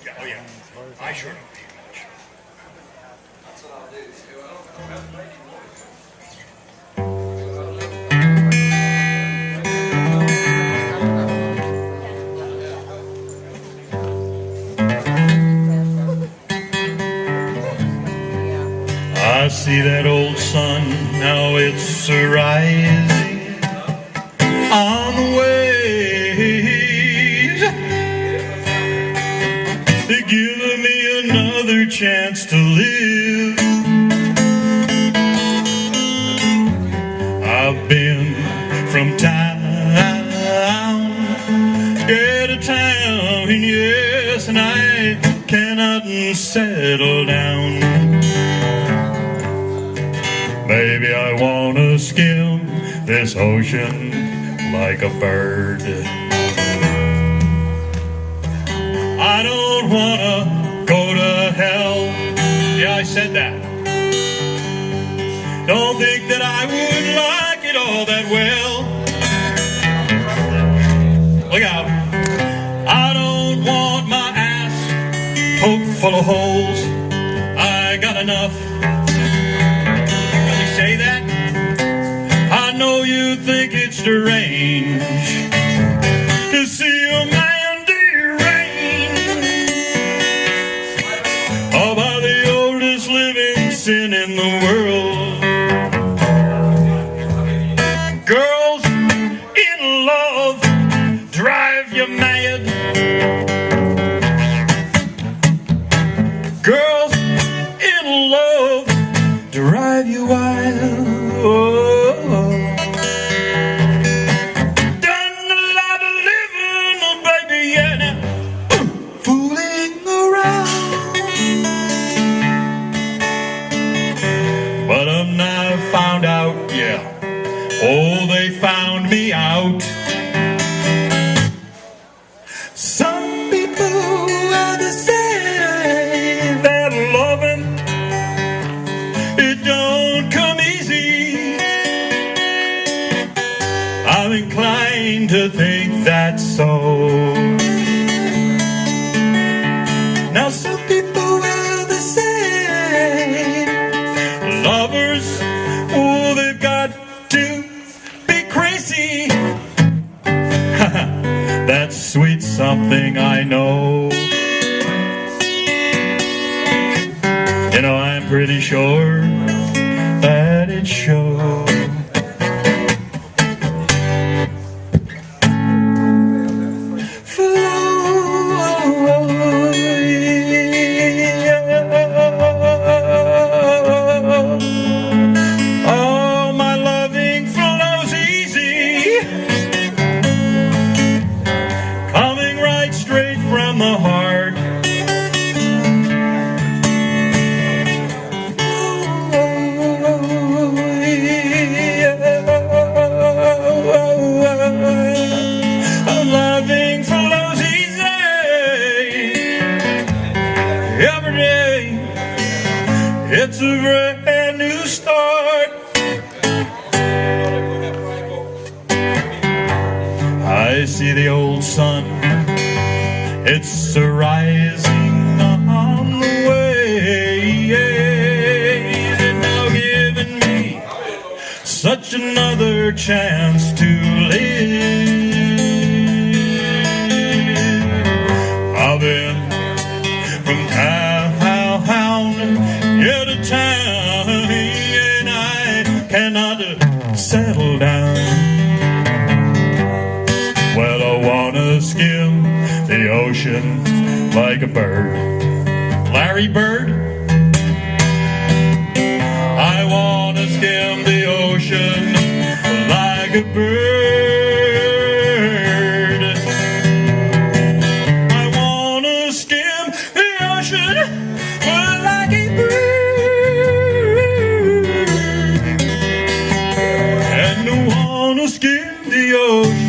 Yeah, oh yeah. I sure don't eat much. That's what I'll do too. I don't have to make any noise. I see that old sun, now it's rising on the waves. They're giving me another chance to live. I've been from town, yeah, to town, yes, and I cannot settle down. Maybe I wanna skim this ocean like a bird. I don't wanna go to hell. Yeah, I said that. Don't think that I would like it all that well. Look out. I don't want my ass poked full of holes. I got enough. Say that? I know you think it's strange to see a man deranged about the oldest living sin in the world. Girls in love drive you mad. Girls in love drive you wild. Oh. Done a lot of living, oh baby, yeah, now fooling around. But I found out, yeah, oh, they found me out. Some people rather say that loving, it don't come easy. I'm inclined to think that's so. Now some people will say lovers, oh, they've got to be crazy. That's sweet something I know. You know, I'm pretty sure that it shows. Oh, my loving flows easy, coming right straight from the heart. Loving flows easy every day. It's a brand new start. I see the old sun, it's a rising on the way. They're now giving me such another chance to live. I've been from town, yeah, to town, and I cannot settle down. Well, I wanna skim the ocean like a bird. Larry Bird? I wanna skim the ocean like a bird. Like a bird, and I wanna skim the ocean.